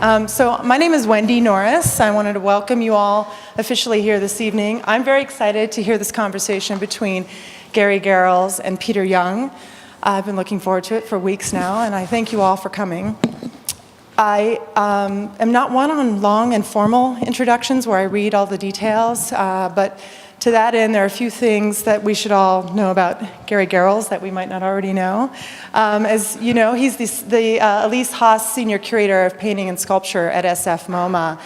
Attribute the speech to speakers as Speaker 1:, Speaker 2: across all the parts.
Speaker 1: So my name is Wendi Norris. I wanted to welcome you all officially here this evening. I'm very excited to hear this conversation between Gary Garrels and Peter Young. I've been looking forward to it for weeks now, and I thank you all for coming. I am not one on long and formal introductions where I read all the details, but to that end, there are a few things that we should all know about Gary Garrels that we might not already know. As you know, he's the Elise Haas Senior Curator of Painting and Sculpture at SF MoMA.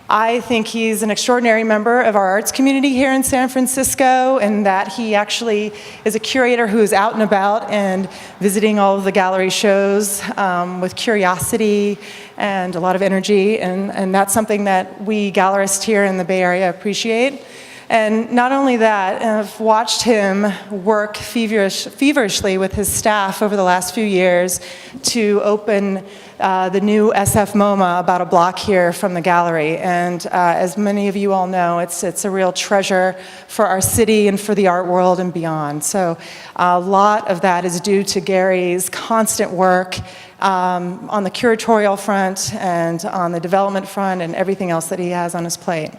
Speaker 1: I think he's an extraordinary member of our arts community here in San Francisco, and that he actually is a curator who is out and about and visiting all of the gallery shows with curiosity and a lot of energy, and that's something that we gallerists here in the Bay Area appreciate. And not only that, I've watched him work feverishly with his staff over the last few years to open the new SF MoMA about a block here from the gallery. And as many of you all know, it's a real treasure for our city and for the art world and beyond. So a lot of that is due to Gary's constant work on the curatorial front and on the development front and everything else that he has on his plate.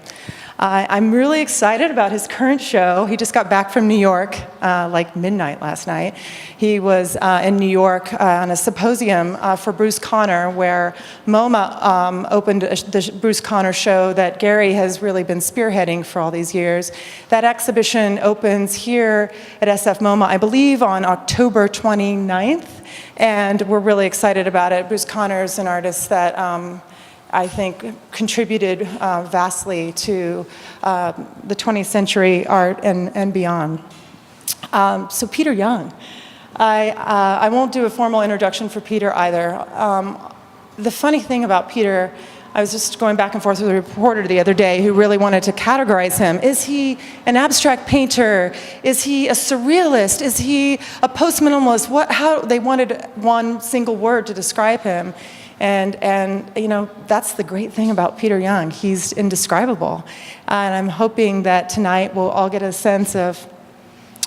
Speaker 1: I'm really excited about his current show. He just got back from New York, like midnight last night. He was in New York on a symposium for Bruce Conner, where MoMA opened the Bruce Conner show that Gary has really been spearheading for all these years. That exhibition opens here at SF MoMA, I believe, on October 29th, and we're really excited about it. Bruce Conner is an artist that I think contributed vastly to the 20th century art and beyond. So Peter Young. I won't do a formal introduction for Peter either. The funny thing about Peter, I was just going back and forth with a reporter the other day who really wanted to categorize him. Is he an abstract painter? Is he a surrealist? Is he a post-minimalist? How they wanted one single word to describe him. And you know, that's the great thing about Peter Young. He's indescribable. And I'm hoping that tonight we'll all get a sense of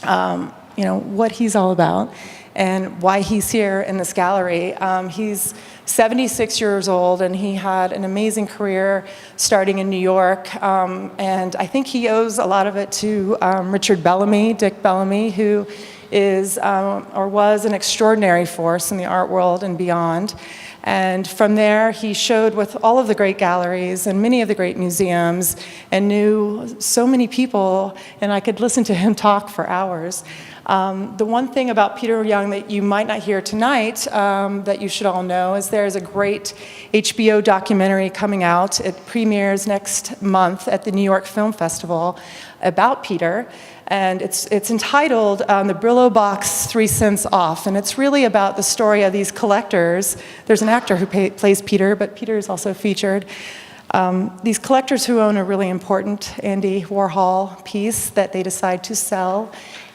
Speaker 1: you know, what he's all about and why he's here in this gallery. He's 76 years old, and he had an amazing career starting in New York. And I think he owes a lot of it to Richard Bellamy, Dick Bellamy, who is or was an extraordinary force in the art world and beyond. And from there, he showed with all of the great galleries and many of the great museums and knew so many people, and I could listen to him talk for hours. The one thing about Peter Young that you might not hear tonight that you should all know is there's a great HBO documentary coming out. It premieres next month at the New York Film Festival about Peter. And it's entitled The Brillo Box 3 Cents Off, and it's really about the story of these collectors. There's an actor who plays Peter, but Peter is also featured. These collectors who own a really important Andy Warhol piece that they decide to sell,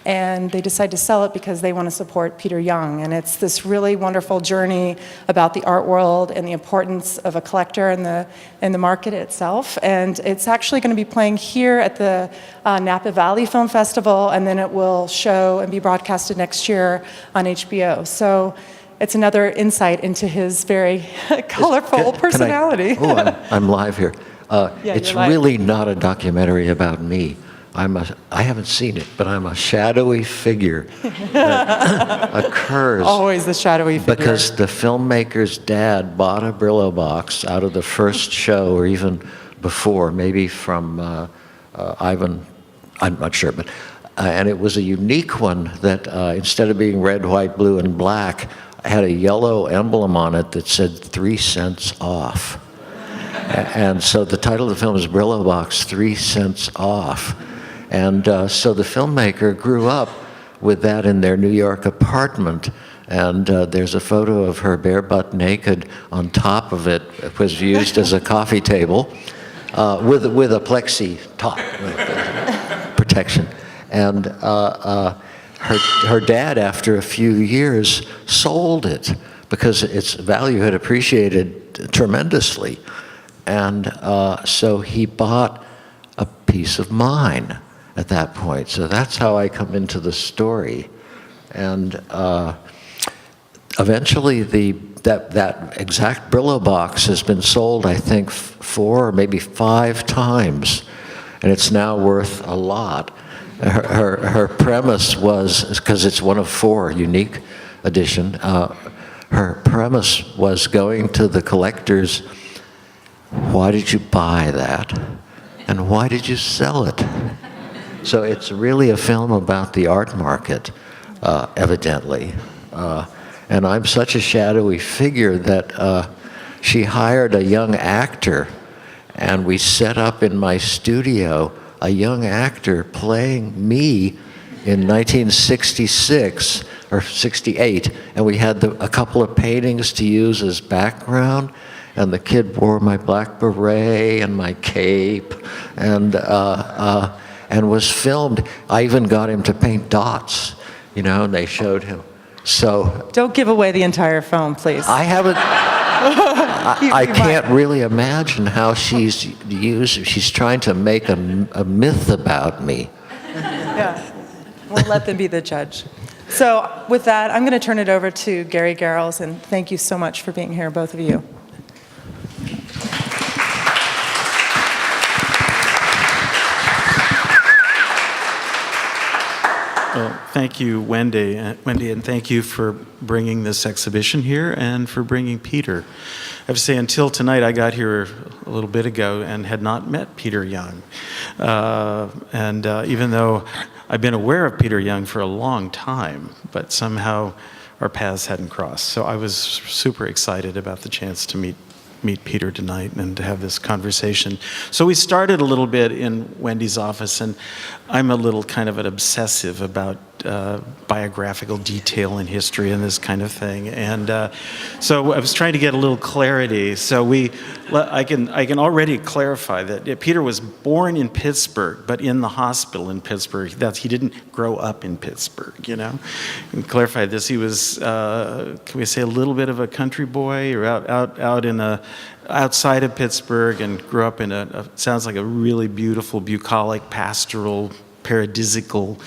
Speaker 1: and they decide to sell it because they want to support Peter Young. And it's this really wonderful journey about the art world and the importance of a collector and the market itself. And it's actually going to be playing here at the Napa Valley Film Festival, and then it will show and be broadcasted next year on HBO. So it's another insight into his very colorful personality.
Speaker 2: I'm live here. It's really not a documentary about me. I haven't seen it, but I'm a shadowy figure that occurs.
Speaker 1: Always the shadowy figure.
Speaker 2: Because the filmmaker's dad bought a Brillo box out of the first show, or even before, maybe from Ivan, I'm not sure, but and it was a unique one that instead of being red, white, blue, and black, had a yellow emblem on it that said 3 cents off. And so the title of the film is Brillo Box 3 Cents Off. And so the filmmaker grew up with that in their New York apartment. And there's a photo of her bare butt naked on top of it. It was used as a coffee table with a plexi top protection. And her dad, after a few years, sold it because its value had appreciated tremendously. And so he bought a piece of mine at that point. So that's how I come into the story. And eventually the that exact Brillo box has been sold, I think, 4 or maybe 5 times, and it's now worth a lot. Her premise was, because it's one of 4, unique edition, her premise was going to the collectors, why did you buy that? And why did you sell it? So it's really a film about the art market, evidently. And I'm such a shadowy figure that she hired a young actor, and we set up in my studio a young actor playing me in 1966 or 68, and we had a couple of paintings to use as background, and the kid wore my black beret and my cape, and was filmed. I even got him to paint dots, and they showed him. So
Speaker 1: don't give away the entire film, please.
Speaker 2: I haven't. I can't really imagine how she's trying to make a myth about me.
Speaker 1: Yeah, we'll let them be the judge. So with that, I'm going to turn it over to Gary Garrels, and thank you so much for being here, both of you.
Speaker 3: Well, thank you, Wendi, and thank you for bringing this exhibition here and for bringing Peter. I have to say, until tonight, I got here a little bit ago and had not met Peter Young. Even though I've been aware of Peter Young for a long time, but somehow our paths hadn't crossed. So I was super excited about the chance to meet Peter tonight and to have this conversation. So we started a little bit in Wendi's office, and I'm a little kind of an obsessive about biographical detail in history and this kind of thing. And so I was trying to get a little clarity. So I can already clarify that Peter was born in Pittsburgh, but in the hospital in Pittsburgh. He didn't grow up in Pittsburgh, And clarify this, he was, can we say, a little bit of a country boy, or out in outside of Pittsburgh, and grew up in sounds like a really beautiful, bucolic, pastoral, paradisical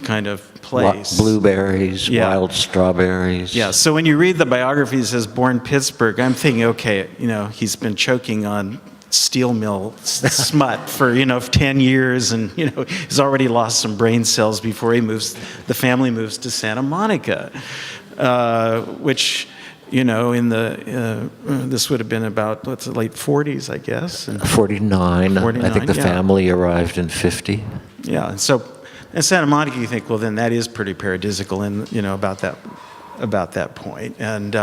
Speaker 3: kind of place.
Speaker 2: Blueberries, wild strawberries.
Speaker 3: Yeah, so when you read the biography that says born Pittsburgh, I'm thinking, okay, he's been choking on steel mill smut for 10 years, and he's already lost some brain cells before the family moves to Santa Monica, which this would have been about the late 40s, I guess.
Speaker 2: 49. I think the family arrived in 50.
Speaker 3: Yeah, and so in Santa Monica, you think, well, then that is pretty paradisical, and about that point, and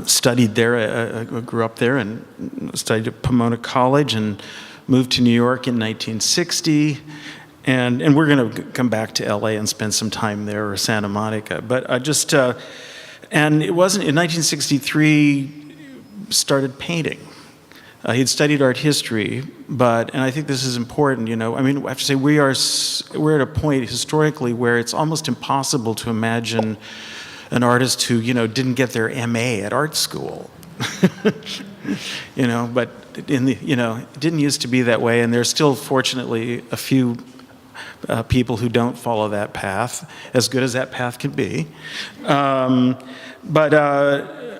Speaker 3: studied there. I grew up there and studied at Pomona College, and moved to New York in 1960. And we're going to come back to LA and spend some time there, or Santa Monica. But and it wasn't, in 1963, started painting. He'd studied art history, and I think this is important, I have to say, we're at a point historically where it's almost impossible to imagine an artist who, didn't get their MA at art school. But it didn't used to be that way, and there's still, fortunately, a few people who don't follow that path, as good as that path can be.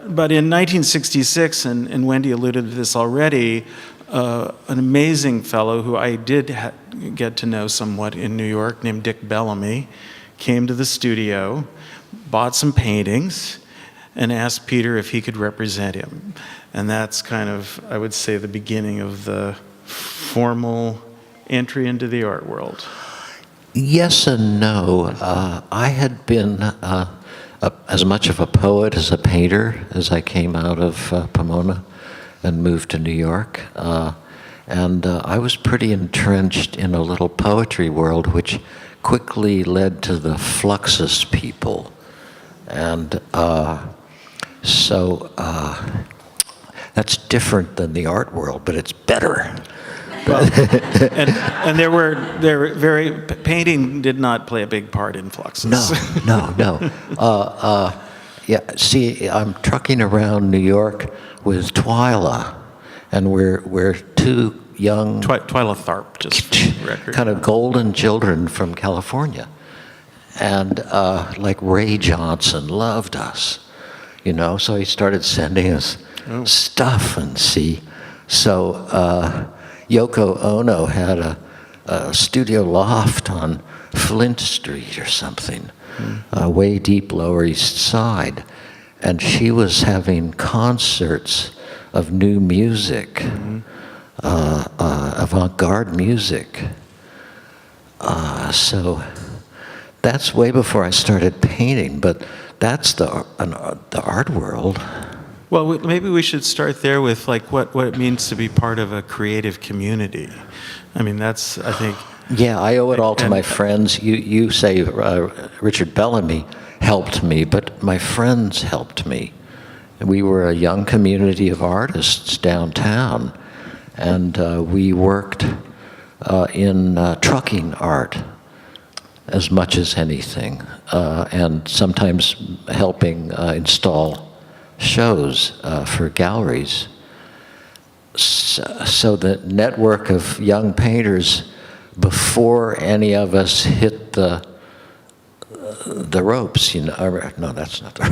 Speaker 3: But in 1966, and Wendi alluded to this already, an amazing fellow who I did get to know somewhat in New York, named Dick Bellamy, came to the studio, bought some paintings, and asked Peter if he could represent him. And that's kind of, I would say, the beginning of the formal entry into the art world.
Speaker 2: Yes and no. I had been as much of a poet as a painter as I came out of Pomona and moved to New York. And I was pretty entrenched in a little poetry world, which quickly led to the Fluxus people. And so that's different than the art world, but it's better.
Speaker 3: Well, and painting did not play a big part in Fluxus.
Speaker 2: No. Yeah, see, I'm trucking around New York with Twyla, and we're two young...
Speaker 3: Twyla Tharp, just for the record.
Speaker 2: Kind of golden children from California. And like Ray Johnson loved us, you know, so he started sending us stuff and see. So Yoko Ono had a studio loft on Flint Street or something, way deep Lower East Side. And she was having concerts of new music, avant-garde music. So that's way before I started painting, but that's the art world.
Speaker 3: Well, maybe we should start there with like what it means to be part of a creative community. I mean, that's, I think...
Speaker 2: Yeah, I owe it all to my friends. You say Richard Bellamy helped me, but my friends helped me. We were a young community of artists downtown, and we worked in trucking art as much as anything, and sometimes helping install shows for galleries. So the network of young painters, before any of us hit the ropes, you know, no, that's not the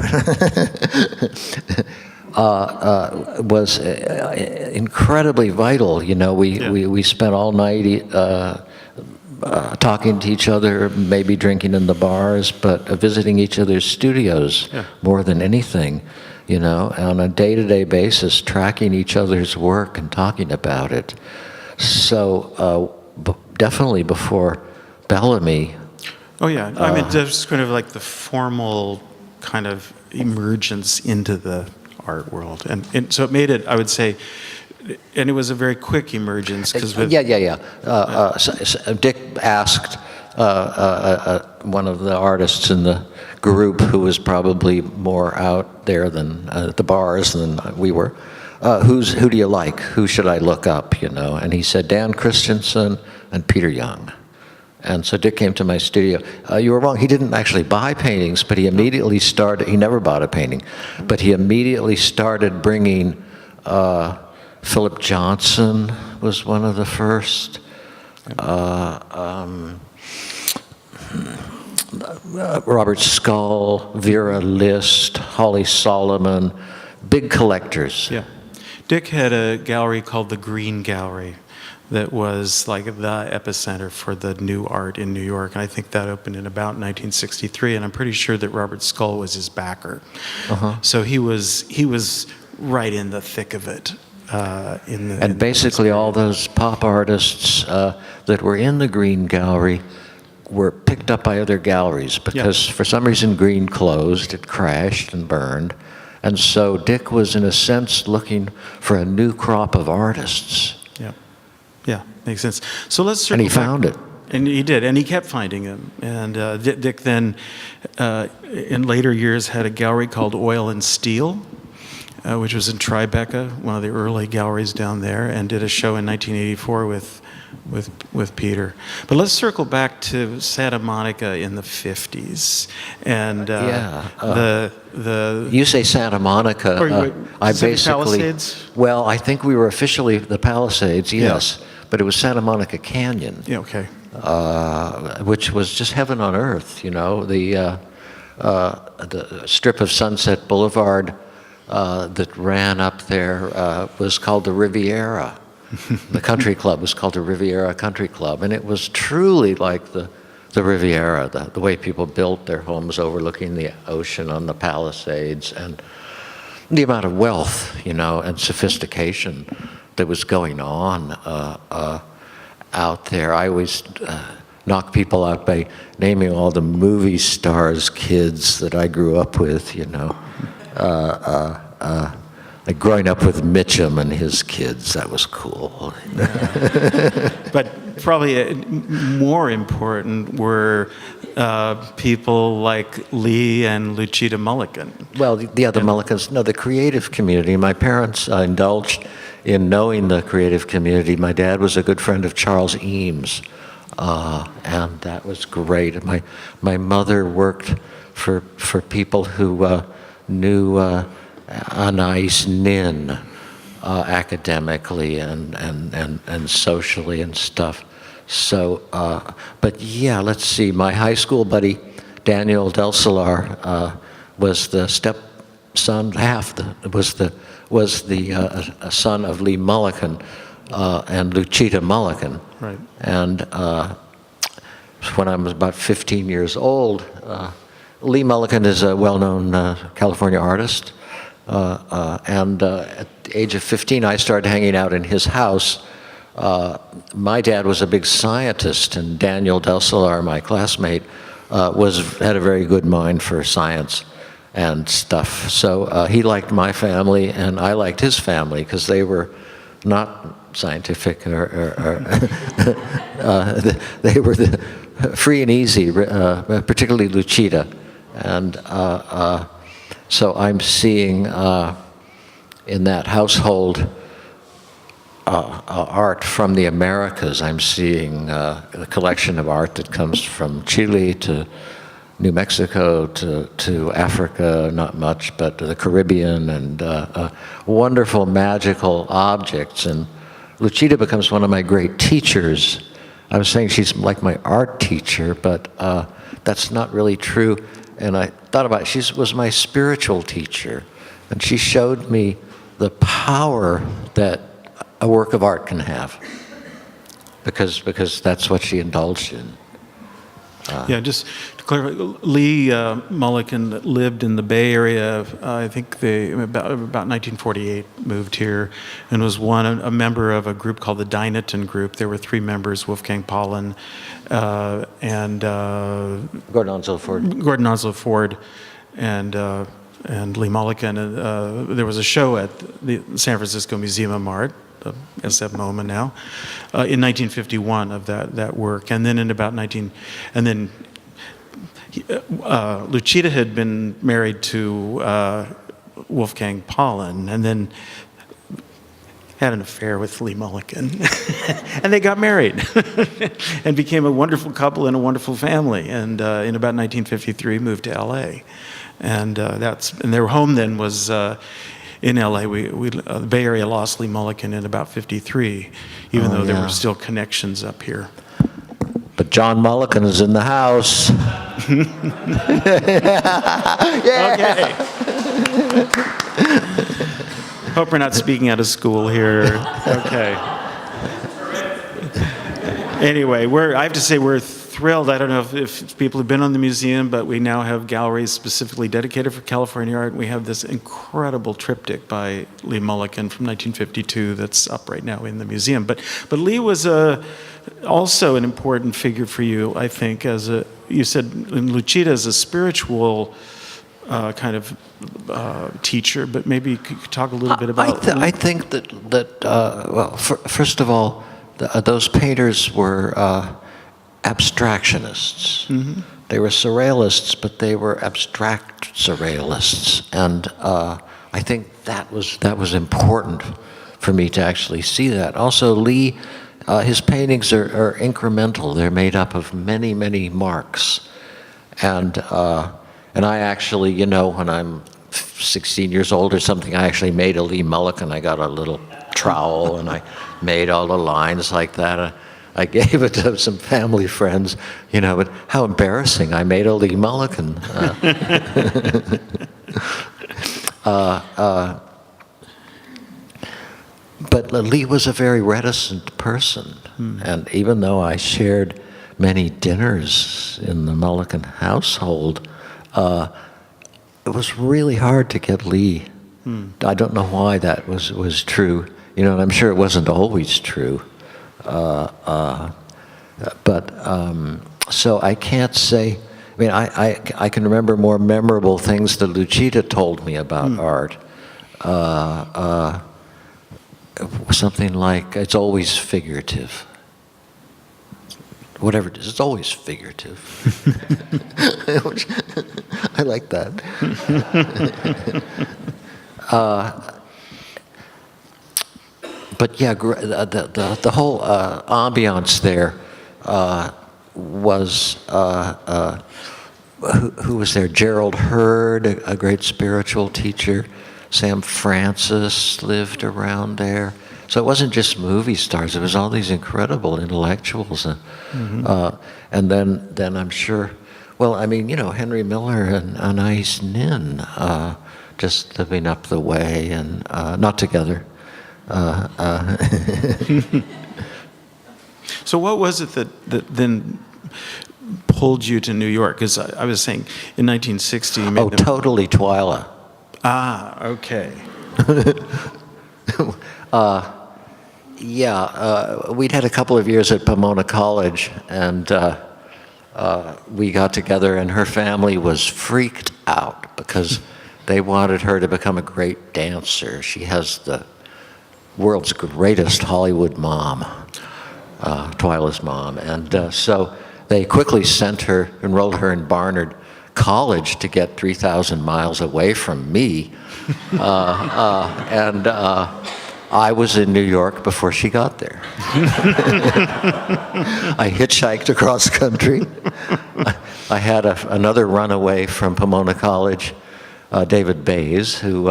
Speaker 2: was incredibly vital. You know, we spent all night talking to each other, maybe drinking in the bars, but visiting each other's studios more than anything, you know, on a day-to-day basis, tracking each other's work and talking about it. So definitely before Bellamy.
Speaker 3: Oh yeah, I mean, just kind of like the formal kind of emergence into the art world, and so it made it, I would say, and it was a very quick emergence because
Speaker 2: so Dick asked one of the artists in the group, who was probably more out there than at the bars than we were, who do you like? Who should I look up? You know, and he said Dan Christensen and Peter Young. And so Dick came to my studio. You were wrong. He didn't actually buy paintings, but he immediately started. He never bought a painting, but he immediately started bringing. Philip Johnson was one of the first. Robert Scull, Vera List, Holly Solomon, big collectors.
Speaker 3: Yeah. Dick had a gallery called the Green Gallery that was like the epicenter for the new art in New York. And I think that opened in about 1963, and I'm pretty sure that Robert Scull was his backer. So he was right in the thick of it. And
Speaker 2: basically all those pop artists that were in the Green Gallery were picked up by other galleries because for some reason Green closed, it crashed and burned. And so Dick was in a sense looking for a new crop of artists.
Speaker 3: Yeah, makes sense. So let's circle back.
Speaker 2: And he found it.
Speaker 3: And he did, and he kept finding them. And Dick then, in later years, had a gallery called Oil and Steel, which was in Tribeca, one of the early galleries down there, and did a show in 1984 with Peter. But let's circle back to Santa Monica in the 50s. And
Speaker 2: you say Santa Monica. I basically
Speaker 3: Palisades?
Speaker 2: Well, I think we were officially the Palisades, yes, but it was Santa Monica Canyon.
Speaker 3: Yeah, okay.
Speaker 2: Which was just heaven on earth, you know. The strip of Sunset Boulevard that ran up there was called the Riviera. The country club was called the Riviera Country Club, and it was truly like the Riviera, the way people built their homes overlooking the ocean on the Palisades, and the amount of wealth, you know, and sophistication that was going on out there. I always knock people out by naming all the movie stars' kids that I grew up with, you know. Like growing up with Mitchum and his kids, that was cool.
Speaker 3: But probably more important were people like Lee and Lucita Mulligan.
Speaker 2: Well, the other Mulligans, no, the creative community. My parents indulged in knowing the creative community. My dad was a good friend of Charles Eames, and that was great. My mother worked for people who knew Anais Nin academically and socially and stuff. So, but yeah, let's see. My high school buddy, Daniel Bourassa-Young was the stepson, was the son of Lee Mulliken and Lucita Mulliken.
Speaker 3: Right.
Speaker 2: And when I was about 15 years old, Lee Mulliken is a well-known California artist. And at the age of 15, I started hanging out in his house. My dad was a big scientist, and Daniel Bourassa-Young, my classmate, had a very good mind for science and stuff. So he liked my family, and I liked his family, because they were not scientific, or they were free and easy, particularly Lucita. And so I'm seeing in that household art from the Americas. I'm seeing a collection of art that comes from Chile to New Mexico to Africa, not much, but the Caribbean, and wonderful magical objects. And Lucita becomes one of my great teachers. I was saying she's like my art teacher, but that's not really true. And I thought about it. She was my spiritual teacher, and she showed me the power that a work of art can have, because that's what she indulged in.
Speaker 3: Yeah, just to clarify, Lee Mulliken lived in the Bay Area. I think they about 1948 moved here, and was a member of a group called the Dynaton Group. There were 3 members: Wolfgang Paulin, and
Speaker 2: Gordon Onslow Ford, and Lee Mulliken. And there was a show at the San Francisco Museum of Art, the SF MoMA now, in 1951 of that work. And then Lucita had been married to Wolfgang Paulin, and then had an affair with Lee Mulliken. And they got married and became a wonderful couple and a wonderful family. And in about 1953, moved to LA. And their home then was in LA. The Bay Area lost Lee Mulliken in about 53, even though there were still connections up here. But John Mulliken is in the house.
Speaker 3: Okay. Hope we're not speaking out of school here. Okay. Anyway, I have to say we're thrilled. I don't know if people have been on the museum, but we now have galleries specifically dedicated for California art. We have this incredible triptych by Lee Mulliken from 1952 that's up right now in the museum. But Lee was also an important figure for you, I think, you said Lucita as a spiritual kind of teacher, but maybe you could talk a little bit about...
Speaker 2: I think that well, first of all, those painters were abstractionists. Mm-hmm. They were surrealists, but they were abstract surrealists, and I think that was important for me to actually see that. Also, Lee, his paintings are incremental. They're made up of many, many marks, and I actually, when I'm 16 years old or something, I actually made a Lee Mulliken. I got a little trowel and I made all the lines like that. I gave it to some family friends, but how embarrassing. I made a Lee Mulliken. But Lee was a very reticent person. And even though I shared many dinners in the Mulliken household, it was really hard to get Lee. I don't know why that was true, and I'm sure it wasn't always true. So I can't say. I mean, I can remember more memorable things that Lucita told me about art. Something like, it's always figurative. Whatever it is, it's always figurative. I like that. But yeah, the whole ambiance there was, who was there? Gerald Hurd, a great spiritual teacher. Sam Francis lived around there. So it wasn't just movie stars, it was all these incredible intellectuals. And then I'm sure, Well, I mean, Henry Miller and Anais Nin, just living up the way, and not together.
Speaker 3: So what was it that then pulled you to New York? Because I was saying in 1960 you made
Speaker 2: Totally Twyla.
Speaker 3: Ah, okay.
Speaker 2: We'd had a couple of years at Pomona College, and we got together, and her family was freaked out because they wanted her to become a great dancer. She has the world's greatest Hollywood mom, Twyla's mom, and so they quickly enrolled her in Barnard College to get 3,000 miles away from me, and I was in New York before she got there. I hitchhiked across country. I had another runaway from Pomona College, David Bays, who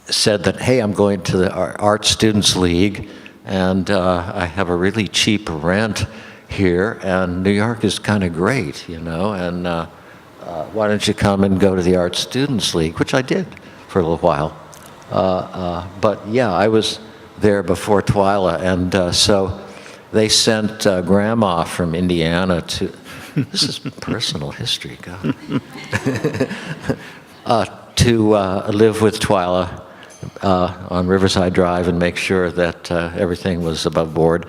Speaker 2: said that, hey, I'm going to the Art Students League, and I have a really cheap rent here, and New York is kind of great, and why don't you come and go to the Art Students League, which I did for a little while. But yeah, I was there before Twyla, and so they sent Grandma from Indiana to, this is personal history, God, to live with Twyla on Riverside Drive and make sure that everything was above board.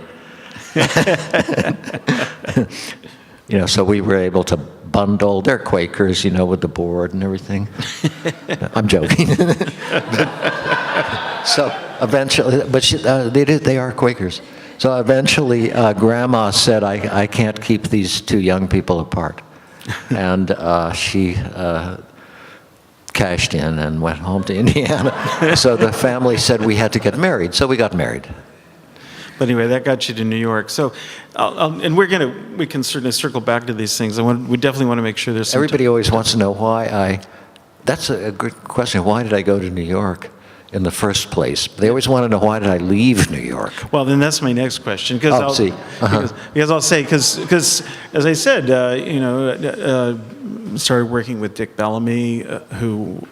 Speaker 2: So we were able to bundle. They're Quakers, with the board and everything. I'm joking. So eventually, but they are Quakers. So eventually, Grandma said, I can't keep these two young people apart. And she cashed in and went home to Indiana. So the family said we had to get married, so we got married.
Speaker 3: But anyway, that got you to New York. So, and we can certainly circle back to these things. We definitely want to make sure there's some
Speaker 2: Everybody always wants to know why that's a good question. Why did I go to New York in the first place? They always want to know, why did I leave New York?
Speaker 3: Well, then that's my next question. Because I'll say, because as I said, started working with Dick Bellamy, who,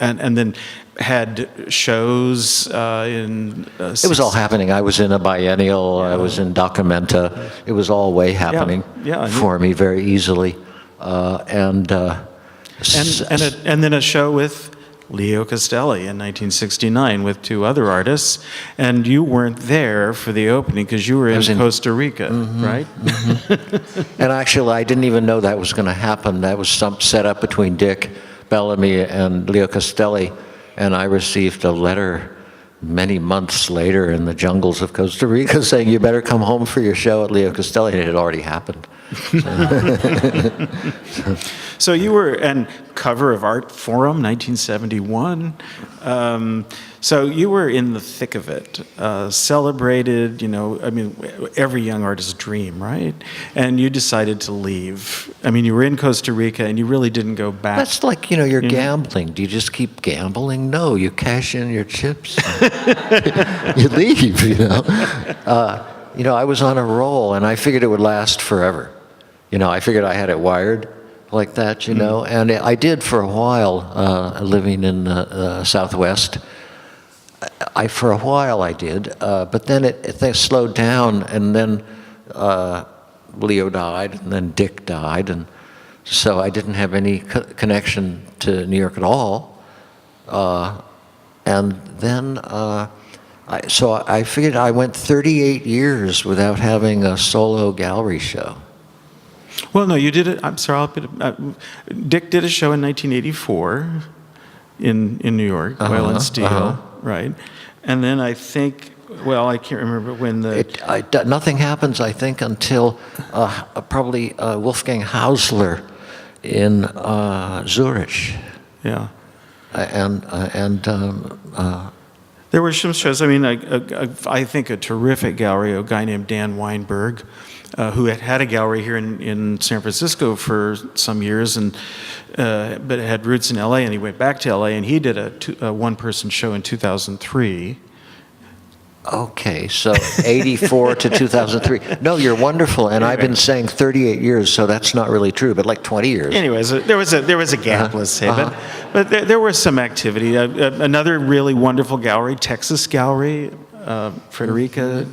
Speaker 3: and then had shows in...
Speaker 2: it was all happening. I was in a biennial. I was in Documenta. It was all way happening for me very easily. And
Speaker 3: then a show with Leo Castelli in 1969 with two other artists, and you weren't there for the opening because you were in Costa Rica, right?
Speaker 2: Mm-hmm. And actually, I didn't even know that was going to happen. That was set up between Dick Bellamy and Leo Castelli, and I received a letter many months later in the jungles of Costa Rica saying, you better come home for your show at Leo Castelli, and it had already happened.
Speaker 3: So you were in cover of Art Forum, 1971. So you were in the thick of it, celebrated, every young artist's dream, right? And you decided to leave. You were in Costa Rica and you really didn't go back.
Speaker 2: That's like, you're gambling. Do you just keep gambling? No, you cash in your chips. You leave, I was on a roll, and I figured it would last forever. I figured I had it wired like that, and I did for a while, living in the Southwest. For a while I did, but then it slowed down, and then Leo died, and then Dick died, and so I didn't have any connection to New York at all. And then, so I figured I went 38 years without having a solo gallery show.
Speaker 3: Well, no, you did it. I'm sorry. Dick did a show in 1984 in New York, Oil and Steel, right? And then I think, I can't remember when
Speaker 2: nothing happens, I think, until probably Wolfgang Hausler in Zurich.
Speaker 3: Yeah.
Speaker 2: And
Speaker 3: there were some shows. I think a terrific gallery, a guy named Dan Weinberg, who had a gallery here in San Francisco for some years, but had roots in LA, and he went back to LA, and he did a one-person show in 2003.
Speaker 2: Okay, so 84 to 2003. No, you're wonderful, and I've been saying 38 years, so that's not really true, but like 20 years.
Speaker 3: Anyways, there was a gap, let's say, but there was some activity. Another really wonderful gallery, Texas Gallery, Frederica,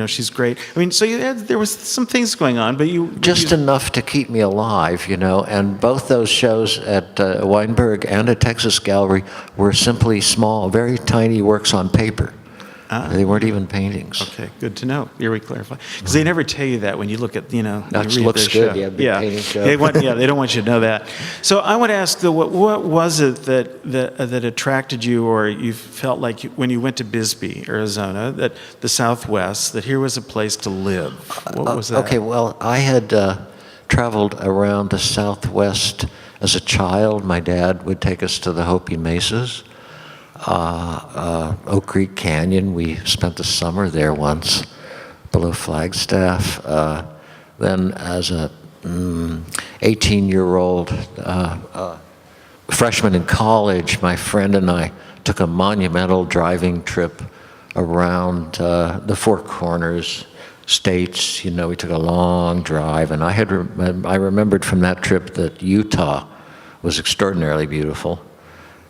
Speaker 3: she's great. I mean, so there was some things going on, but
Speaker 2: Just enough to keep me alive, and both those shows at Weinberg and at Texas Gallery were simply small, very tiny works on paper. They weren't even paintings.
Speaker 3: Okay, good to know. Here we clarify. Because they never tell you that when you look at,
Speaker 2: That
Speaker 3: you read
Speaker 2: looks
Speaker 3: their
Speaker 2: good,
Speaker 3: show.
Speaker 2: yeah, big painting show.
Speaker 3: They don't want you to know that. So I want to ask, though, what was it that attracted you, or you felt like when you went to Bisbee, Arizona, that the Southwest, that here was a place to live? What was that?
Speaker 2: Okay, well, I had traveled around the Southwest as a child. My dad would take us to the Hopi Mesas. Oak Creek Canyon, we spent the summer there once, below Flagstaff. Then as a 18-year-old freshman in college, my friend and I took a monumental driving trip around the Four Corners states. We took a long drive, and I remembered from that trip that Utah was extraordinarily beautiful.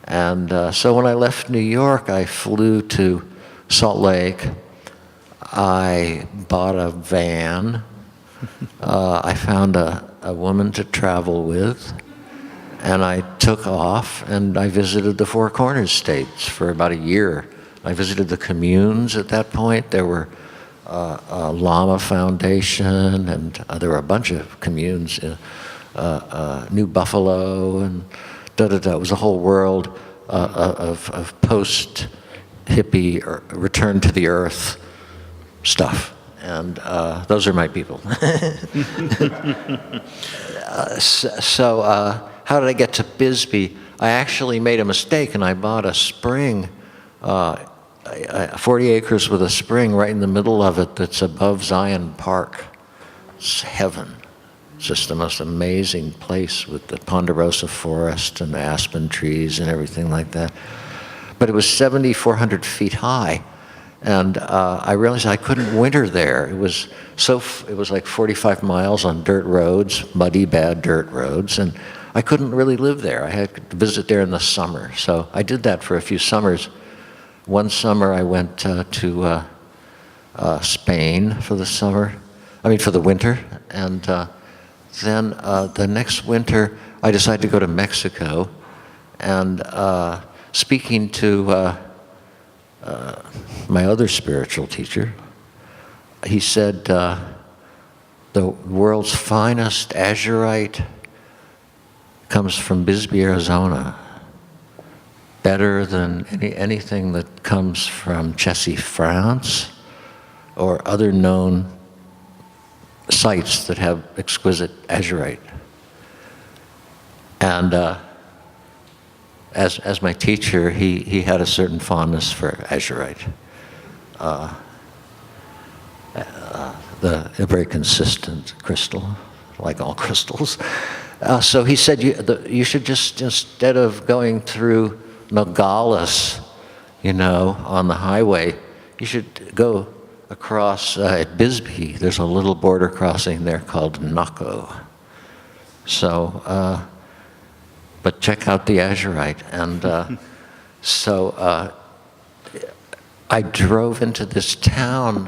Speaker 2: And so when I left New York, I flew to Salt Lake. I bought a van. I found a woman to travel with, and I took off, and I visited the Four Corners states for about a year. I visited the communes at that point. There were a Lama Foundation, and there were a bunch of communes, New Buffalo, and It was a whole world of post-hippie or return to the earth stuff. And those are my people. So how did I get to Bisbee? I actually made a mistake, and I bought a spring, 40 acres with a spring right in the middle of it that's above Zion Park. It's heaven. It's just the most amazing place with the ponderosa forest and aspen trees and everything like that. But it was 7,400 feet high, and I realized I couldn't winter there. It was like 45 miles on dirt roads, muddy, bad dirt roads, and I couldn't really live there. I had to visit there in the summer. So I did that for a few summers. One summer I went to Spain for the winter, and then the next winter, I decided to go to Mexico, and speaking to my other spiritual teacher, he said, the world's finest azurite comes from Bisbee, Arizona, better than anything that comes from Chessy, France, or other known sites that have exquisite azurite. And as my teacher, he had a certain fondness for azurite. A very consistent crystal, like all crystals. So he said, you should just, instead of going through Nogales, on the highway, you should go across at Bisbee. There's a little border crossing there called Naco. So, but check out the azurite. And so I drove into this town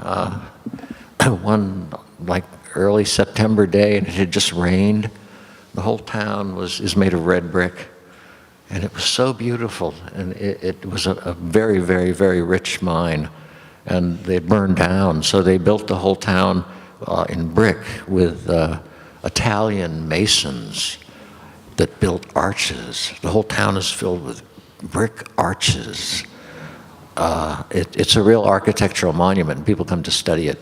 Speaker 2: one like early September day, and it had just rained. The whole town is made of red brick, and it was so beautiful. And it was a very, very, very rich mine. And they burned down, so they built the whole town in brick with Italian masons that built arches. The whole town is filled with brick arches. It's a real architectural monument, and people come to study it.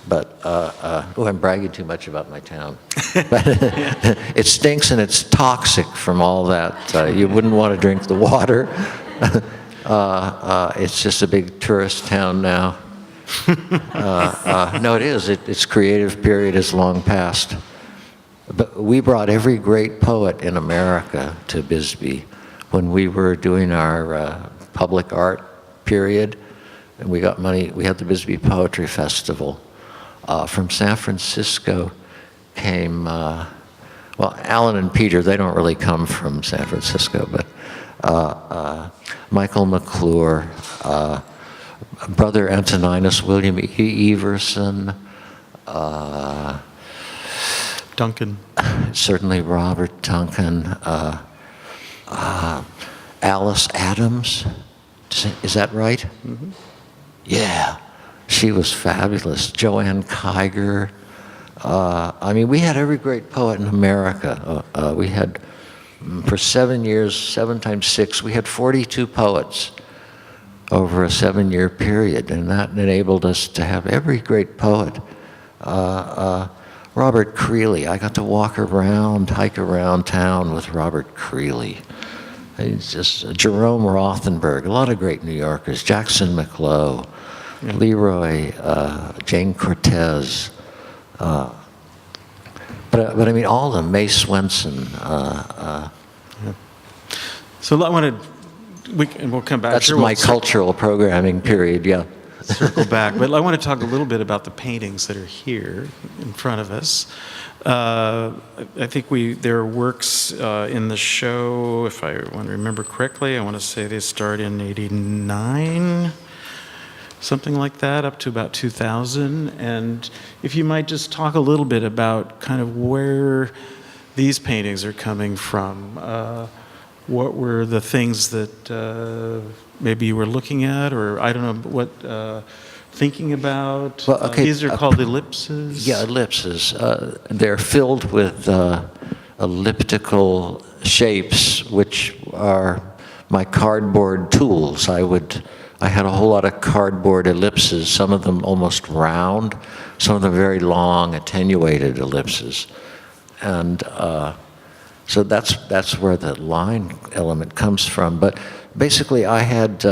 Speaker 2: But, I'm bragging too much about my town. But it stinks and it's toxic from all that. You wouldn't want to drink the water. It's just a big tourist town now. No, it is. Its creative period is long past. But we brought every great poet in America to Bisbee when we were doing our public art period. and we got money. We had the Bisbee Poetry Festival. From San Francisco came, well, Alan and Peter, they don't really come from San Francisco, but Michael McClure, Brother Antoninus, William Everson,
Speaker 3: Duncan.
Speaker 2: certainly Robert Duncan, Alice Adams, is that right? Mm-hmm. Yeah, she was fabulous. Joanne Kiger. I mean, we had every great poet in America. We had, for 7 years, 7 times 6, we had 42 poets over a 7-year period, and that enabled us to have every great poet. Robert Creeley, I got to walk around, hike around town with Robert Creeley. He's just Jerome Rothenberg, a lot of great New Yorkers, Jackson McLough, Leroy, Jane Cortez, but I mean all of them, Mae Swenson.
Speaker 3: So I wanted, we'll come back.
Speaker 2: That's
Speaker 3: Sure,
Speaker 2: my
Speaker 3: we'll
Speaker 2: cultural programming period, yeah.
Speaker 3: circle back, but I want to talk a little bit about the paintings that are here in front of us. I think there are works in the show, if I want to remember correctly, I want to say they start in '89, something like that, up to about 2000. And if you might just talk a little bit about kind of where these paintings are coming from. What were the things that maybe you were looking at, or I don't know what, thinking about?
Speaker 2: Well, okay,
Speaker 3: These are called ellipses?
Speaker 2: Yeah, ellipses. They're filled with elliptical shapes, which are my cardboard tools. I had a whole lot of cardboard ellipses, some of them almost round, some of them very long, attenuated ellipses. And so that's where the line element comes from. But basically, I had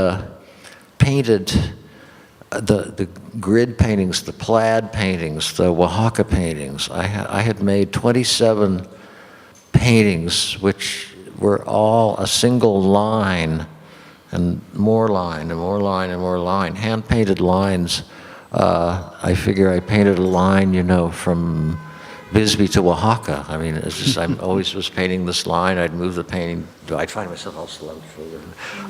Speaker 2: painted the grid paintings, the plaid paintings, the Oaxaca paintings. I had made 27 paintings, which were all a single line, and more line, and more line, and more line, hand-painted lines. I figure I painted a line, you know, from Bisbee to Oaxaca. I mean, it's just, I always was painting this line. I'd move the painting. I'd find myself all slow.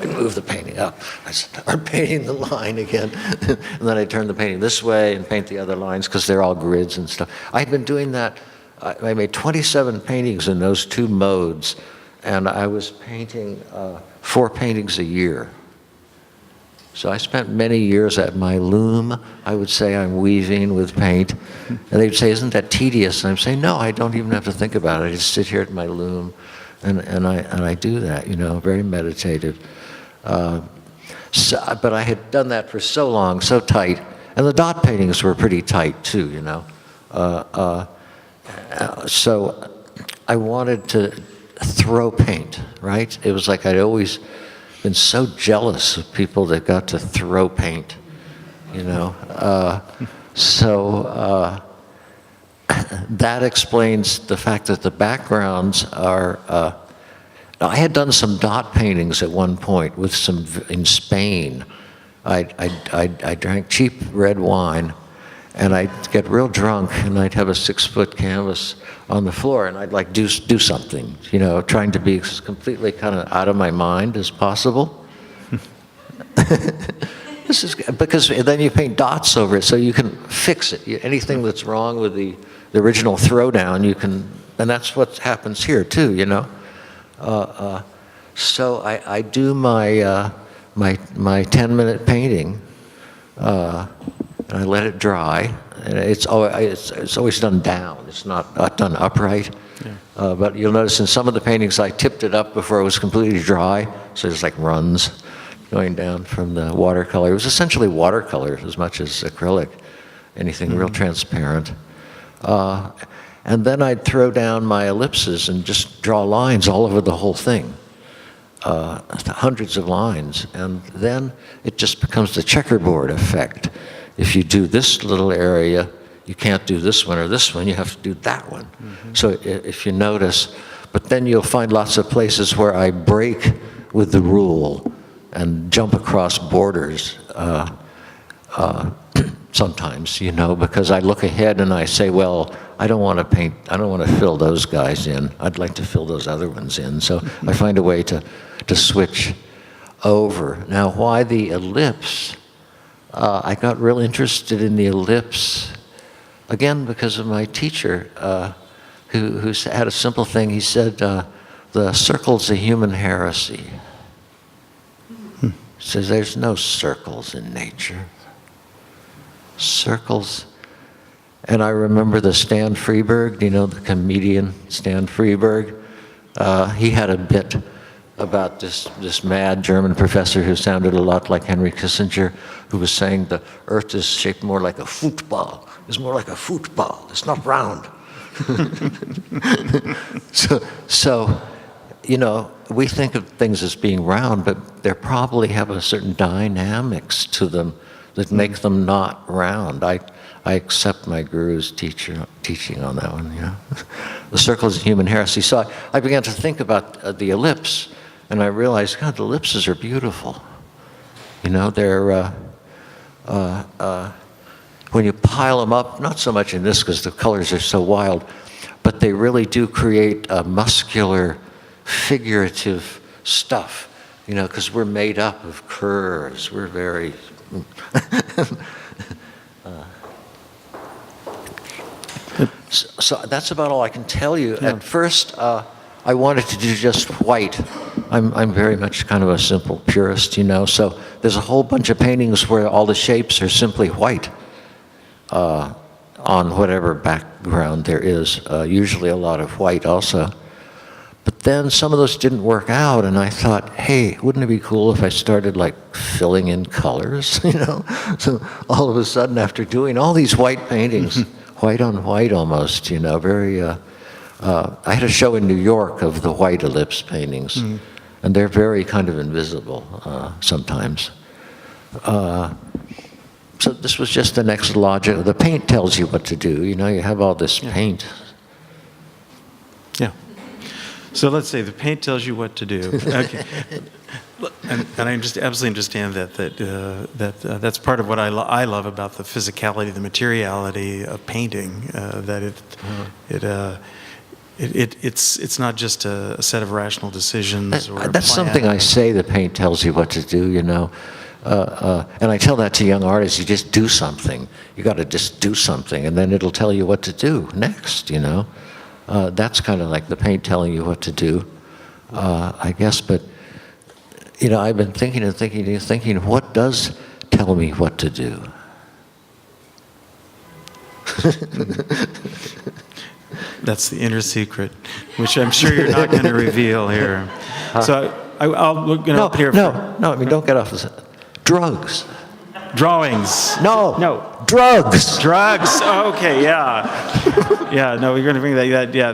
Speaker 2: I'd move the painting up. I'd start painting the line again. And then I'd turn the painting this way and paint the other lines because they're all grids and stuff. I'd been doing that. I made 27 paintings in those two modes. And I was painting 4 paintings a year. So I spent many years at my loom. I would say I'm weaving with paint. And they'd say, isn't that tedious? And I'm saying, no, I don't even have to think about it. I just sit here at my loom and I do that, you know, very meditative. But I had done that for so long, so tight. And the dot paintings were pretty tight too, you know. So I wanted to throw paint, right? It was like I'd always been so jealous of people that got to throw paint, you know. So that explains the fact that the backgrounds are, I had done some dot paintings at one point with some, in Spain. I drank cheap red wine, and I'd get real drunk, and I'd have a 6-foot canvas on the floor, and I'd like do something, you know, trying to be as completely kind of out of my mind as possible. This is because then you paint dots over it, so you can fix it. Anything that's wrong with the original throwdown, you can, and that's what happens here too, you know. So I do my my 10-minute painting, and I let it dry. And it's always done down. It's not done upright. Yeah. But you'll notice in some of the paintings I tipped it up before it was completely dry, so there's like runs going down from the watercolor. It was essentially watercolor as much as acrylic, anything real transparent. And then I'd throw down my ellipses and just draw lines all over the whole thing, hundreds of lines. And then it just becomes the checkerboard effect. If you do this little area, you can't do this one or this one, you have to do that one. Mm-hmm. So if you notice, but then you'll find lots of places where I break with the rule and jump across borders. sometimes, because I look ahead and I say, well, I don't want to fill those guys in. I'd like to fill those other ones in. So I find a way to switch over. Now, why the ellipse? I got real interested in the ellipse, again, because of my teacher, who had a simple thing. He said, the circle's a human heresy. He says, there's no circles in nature. Circles. And I remember the Stan Freberg, the comedian Stan Freberg. He had a bit about this mad German professor who sounded a lot like Henry Kissinger, who was saying the Earth is shaped more like a football. It's more like a football. It's not round. So, we think of things as being round, but they probably have a certain dynamics to them that make them not round. I accept my guru's teaching on that one. The circle is a human heresy. So I began to think about the ellipse, and I realized, God, the ellipses are beautiful. They're when you pile them up, not so much in this because the colors are so wild, but they really do create a muscular, figurative stuff, because we're made up of curves. We're very... So that's about all I can tell you.
Speaker 3: Yeah.
Speaker 2: At first, I wanted to do just white. I'm very much kind of a simple purist, so there's a whole bunch of paintings where all the shapes are simply white. On whatever background there is, usually a lot of white also. But then some of those didn't work out, and I thought, hey, wouldn't it be cool if I started filling in colors, So all of a sudden, after doing all these white paintings, white on white almost, very, I had a show in New York of the white ellipse paintings, and they're very kind of invisible sometimes. So this was just the next logic. The paint tells you what to do. You have all this paint.
Speaker 3: Yeah. So let's say the paint tells you what to do. Okay. And I just absolutely understand that's part of what I love about the physicality, the materiality of painting. That it's not just a set of rational decisions or
Speaker 2: that's something I say. The paint tells you what to do. And I tell that to young artists, you just do something. You got to just do something, and then it'll tell you what to do next, That's kind of like the paint telling you what to do, I guess. But, I've been thinking and thinking, what does tell me what to do?
Speaker 3: That's the inner secret, which I'm sure you're not going to reveal here. So I'll look up here.
Speaker 2: No, don't get off this. Drugs.
Speaker 3: Drawings.
Speaker 2: No. Drugs.
Speaker 3: Drugs. Okay, yeah. Yeah, no, we're going to bring that. Yeah,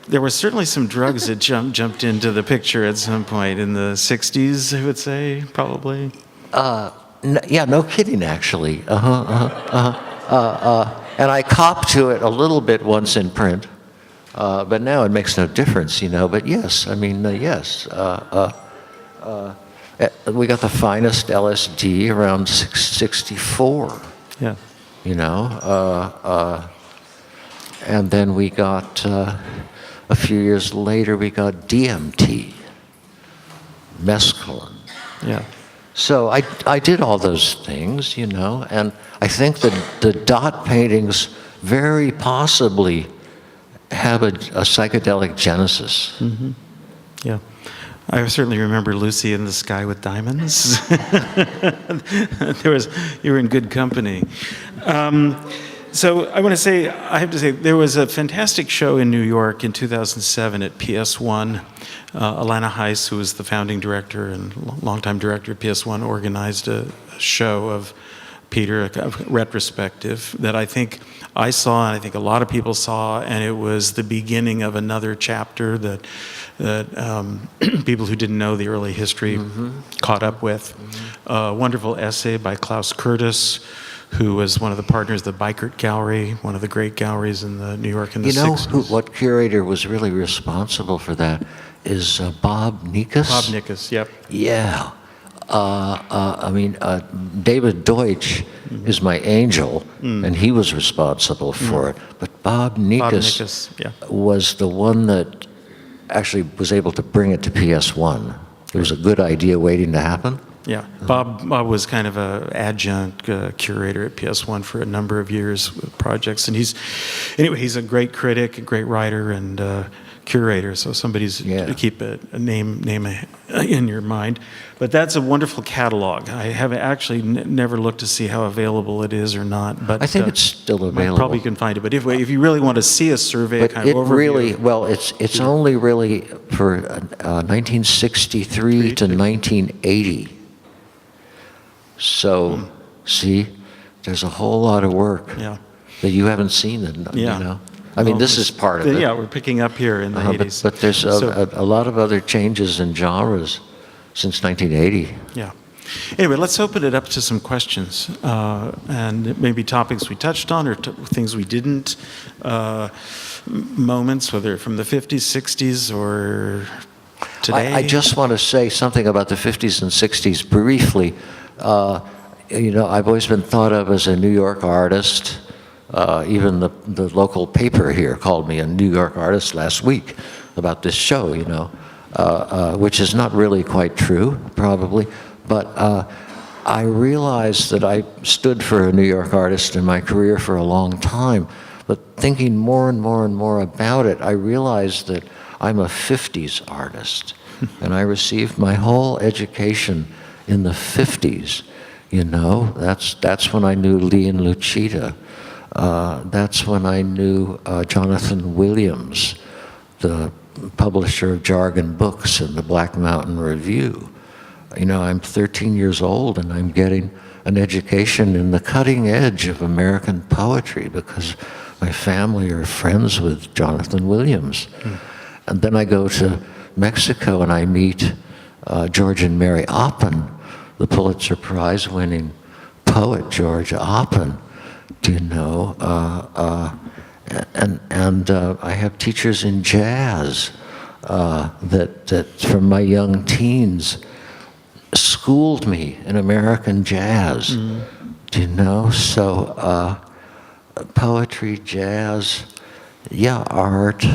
Speaker 3: there were certainly some drugs that jumped into the picture at some point in the 60s, I would say, probably.
Speaker 2: No kidding, actually. And I copped to it a little bit once in print, but now it makes no difference, But yes, yes. We got the finest LSD around 64.
Speaker 3: Yeah.
Speaker 2: And then we got, a few years later, we got DMT, mescaline.
Speaker 3: Yeah.
Speaker 2: So I did all those things, and I think that the dot paintings very possibly have a psychedelic genesis.
Speaker 3: Mm-hmm. Yeah. I certainly remember Lucy in the Sky with Diamonds. You were in good company. So I have to say, there was a fantastic show in New York in 2007 at PS1. Alana Heiss, who was the founding director and longtime director of PS1, organized a show of Peter, a retrospective that I think I saw, and I think a lot of people saw, and it was the beginning of another chapter that people who didn't know the early history caught up with. A wonderful essay by Klaus Curtis, who was one of the partners of the Bikert Gallery, one of the great galleries in New York in the 60s.
Speaker 2: What curator was really responsible for that is Bob Nikas.
Speaker 3: Bob Nikas, yep.
Speaker 2: Yeah. David Deutsch is my angel, and he was responsible for it. But Bob Nikas
Speaker 3: yeah.
Speaker 2: was the one that actually was able to bring it to PS1. It was a good idea waiting to happen.
Speaker 3: Yeah, Bob was kind of an adjunct curator at PS1 for a number of years with projects, and he's a great critic, a great writer, and curator. So somebody's to keep a name in your mind. But that's a wonderful catalog. I have actually never looked to see how available it is or not. But
Speaker 2: I think it's still available.
Speaker 3: Probably can find it. But if you really want to see a survey,
Speaker 2: but
Speaker 3: kind of overview,
Speaker 2: it's only really for 1963 to 1980. So, see, there's a whole lot of work that you haven't seen. You know, this is part of it.
Speaker 3: Yeah, we're picking up here in the 80s.
Speaker 2: But there's a lot of other changes in genres since 1980.
Speaker 3: Yeah. Anyway, let's open it up to some questions, and maybe topics we touched on or things we didn't, moments, whether from the 50s, 60s, or today.
Speaker 2: I just want to say something about the 50s and 60s briefly. I've always been thought of as a New York artist. Even the local paper here called me a New York artist last week about this show, which is not really quite true, probably. But I realized that I stood for a New York artist in my career for a long time. But thinking more and more and more about it, I realized that I'm a 50s artist. And I received my whole education in the 50s. That's when I knew Lee and Lucita. That's when I knew Jonathan Williams, the publisher of Jargon Books and the Black Mountain Review. I'm 13 years old and I'm getting an education in the cutting edge of American poetry because my family are friends with Jonathan Williams. And then I go to Mexico and I meet George and Mary Oppen, the Pulitzer Prize winning poet George Oppen. And I have teachers in jazz that from my young teens schooled me in American jazz. So poetry, jazz, art,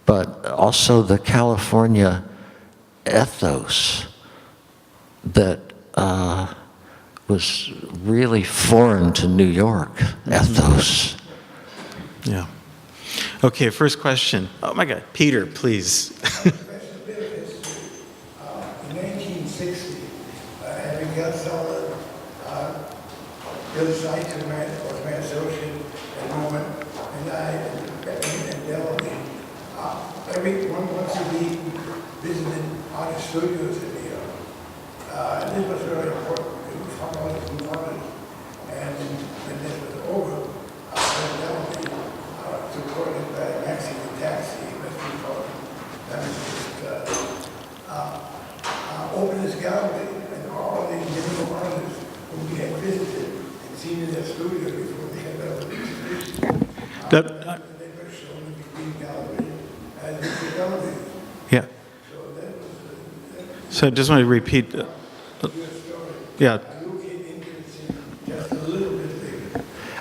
Speaker 2: but also the California ethos that was really foreign to New York ethos.
Speaker 3: Yeah. Okay, first question. Oh my God, Peter, please.
Speaker 4: In 1960, having got solid, Bill Sykes was my associate at the moment, and I, and Delaware. Once a week, visited artist studios in New York. This was very important. It was harmonious and harmonious. And when this was over, I went down supported by a Mexican taxi, Mexican called. That was just opened this gallery, and all the individual artists whom we had visited and seen in their studio before they had their exhibition. They were shown in the Green Gallery as the gallery.
Speaker 3: Yeah. So I just want to repeat. Yeah.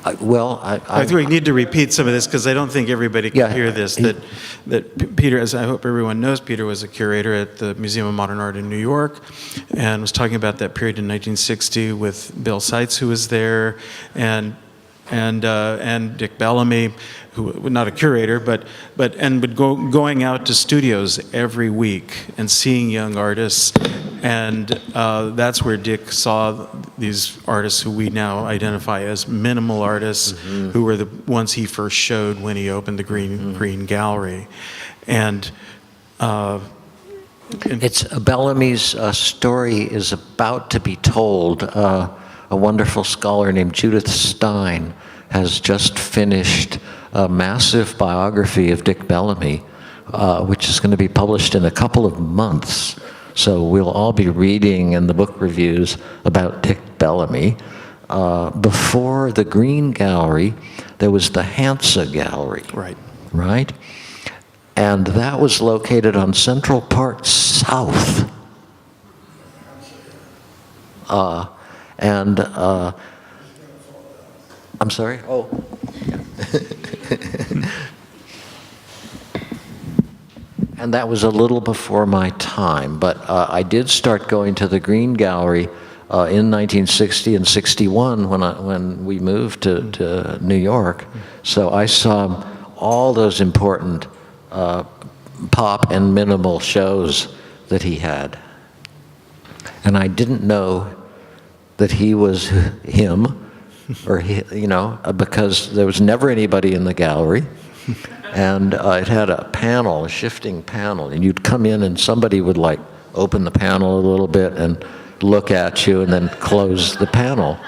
Speaker 3: I think we need to repeat some of this because I don't think everybody can hear this. That Peter, as I hope everyone knows, Peter was a curator at the Museum of Modern Art in New York, and was talking about that period in 1960 with Bill Seitz, who was there, and Dick Bellamy, who was not a curator, but going out to studios every week and seeing young artists, and that's where Dick saw these artists who we now identify as minimal artists, who were the ones he first showed when he opened the Green Gallery, and.
Speaker 2: It's Bellamy's story is about to be told. A wonderful scholar named Judith Stein has just finished a massive biography of Dick Bellamy, which is going to be published in a couple of months. So we'll all be reading in the book reviews about Dick Bellamy. Before the Green Gallery, there was the Hansa Gallery. Right? And that was located on Central Park South. And I'm sorry? Oh. And that was a little before my time, but I did start going to the Green Gallery in 1960 and 61 when we moved to New York. So I saw all those important pop and minimal shows that he had. And I didn't know that he was him, or because there was never anybody in the gallery. And it had a panel, a shifting panel, and you'd come in and somebody would like open the panel a little bit and look at you and then close the panel.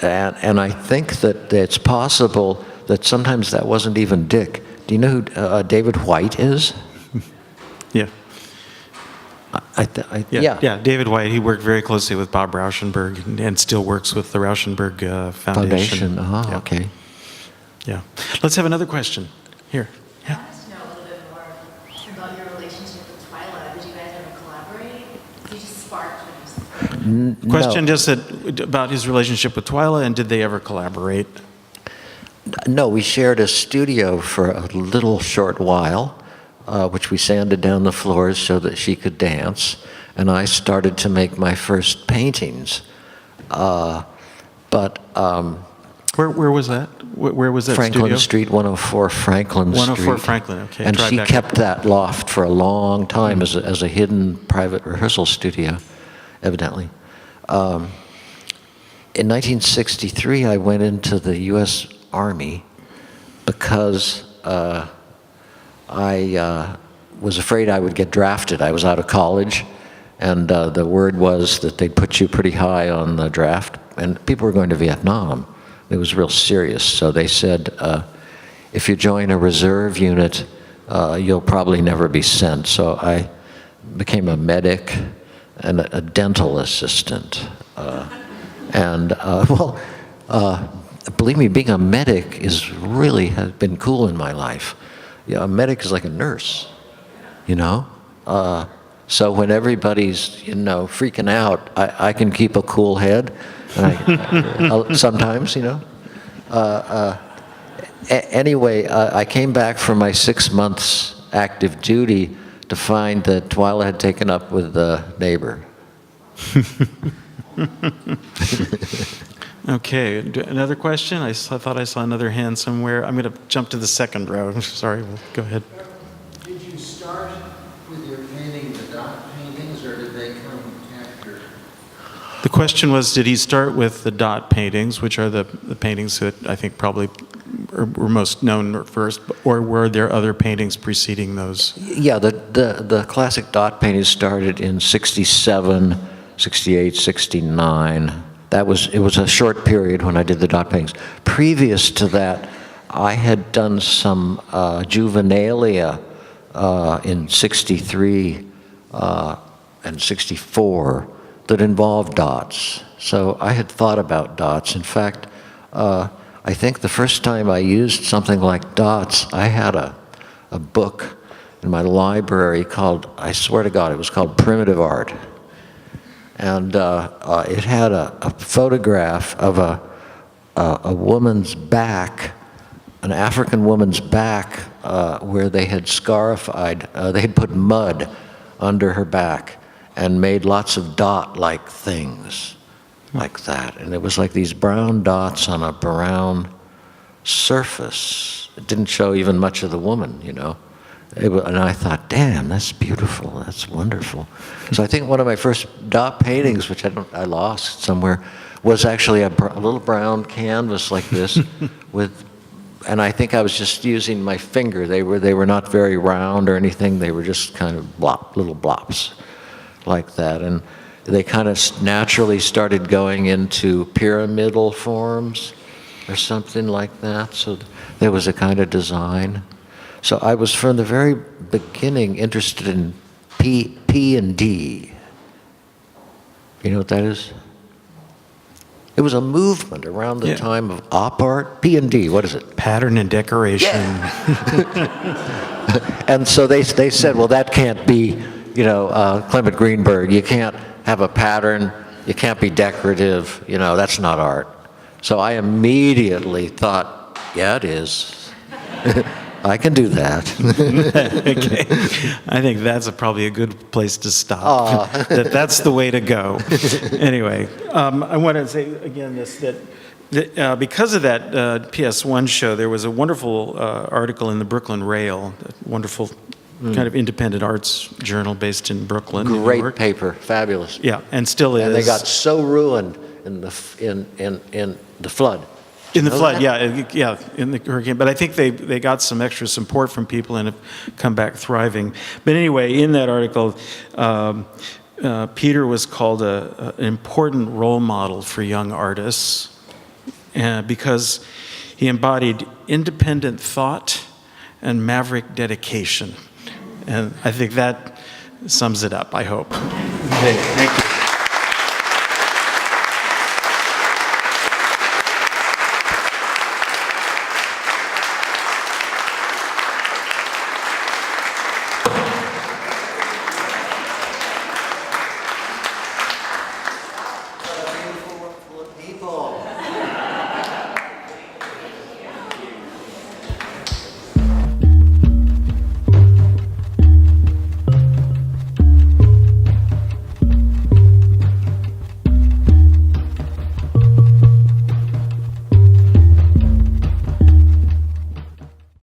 Speaker 2: And I think that it's possible that sometimes that wasn't even Dick. Do you know who David White is?
Speaker 3: Yeah.
Speaker 2: Yeah.
Speaker 3: Yeah, David White, he worked very closely with Bob Rauschenberg and still works with the Rauschenberg Foundation. Yeah.
Speaker 2: Okay.
Speaker 3: Yeah. Let's have another question. Here. Yeah.
Speaker 5: I wanted to know a little bit more about your relationship with Twyla. Did you guys ever collaborate? Did you just spark when you
Speaker 3: Question
Speaker 2: No.
Speaker 3: just about his relationship with Twyla, and did they ever collaborate?
Speaker 2: No, we shared a studio for a little short while, which we sanded down the floors so that she could dance, and I started to make my first paintings.
Speaker 3: Where was that? Where was that
Speaker 2: Franklin
Speaker 3: studio?
Speaker 2: Street, 104 Franklin
Speaker 3: 104
Speaker 2: Street.
Speaker 3: Franklin, okay.
Speaker 2: And
Speaker 3: Drive
Speaker 2: she
Speaker 3: back.
Speaker 2: kept that loft for a long time as a hidden private rehearsal studio, evidently. In 1963, I went into the U.S. Army because I was afraid I would get drafted. I was out of college, and the word was that they'd put you pretty high on the draft, and people were going to Vietnam. It was real serious, so they said, if you join a reserve unit, you'll probably never be sent. So I became a medic and a dental assistant. Believe me, being a medic has been cool in my life. Yeah, a medic is like a nurse, you know? So when everybody's, freaking out, I can keep a cool head. And sometimes, Anyway, I came back from my 6 months active duty to find that Twyla had taken up with the neighbor.
Speaker 3: Okay, another question? I thought I saw another hand somewhere. I'm going to jump to the second row. I'm sorry, go ahead.
Speaker 6: Did you start with your painting the dot paintings, or did they come after?
Speaker 3: The question was, did he start with the dot paintings, which are the paintings that I think probably were most known first, or were there other paintings preceding those?
Speaker 2: Yeah, the classic dot painting started in 67, 68, 69. It was a short period when I did the dot paintings. Previous to that, I had done some juvenilia in 63 and 64 that involved dots. So I had thought about dots. In fact, I think the first time I used something like dots, I had a book in my library called, I swear to God, it was called Primitive Art. And it had a photograph of a woman's back, an African woman's back, where they had scarified, they had put mud under her back and made lots of dot-like things like that. And it was like these brown dots on a brown surface. It didn't show even much of the woman, And I thought, damn, that's beautiful, that's wonderful. So I think one of my first dot paintings, which I lost somewhere, was actually a little brown canvas like this and I think I was just using my finger. They were not very round or anything. They were just kind of little blops like that. And they kind of naturally started going into pyramidal forms or something like that. So there was a kind of design. So I was from the very beginning interested in P and D. You know what that is? It was a movement around the time of op art. P and D, what is it?
Speaker 3: Pattern and decoration.
Speaker 2: And so they said, well, that can't be, Clement Greenberg. You can't have a pattern. You can't be decorative. You know, that's not art. So I immediately thought, yeah, it is. I can do that.
Speaker 3: Okay. I think that's probably a good place to stop. That's the way to go. Anyway, I want to say again that because of that PS1 show, there was a wonderful article in the Brooklyn Rail, a wonderful kind of independent arts journal based in Brooklyn, New
Speaker 2: Great
Speaker 3: York.
Speaker 2: paper, fabulous.
Speaker 3: Yeah, and still is.
Speaker 2: And they got so ruined in the flood.
Speaker 3: In the
Speaker 2: Know
Speaker 3: flood,
Speaker 2: that?
Speaker 3: yeah, in the hurricane. But I think they got some extra support from people and have come back thriving. But anyway, in that article, Peter was called an important role model for young artists because he embodied independent thought and maverick dedication. And I think that sums it up, I hope. Okay, thank you.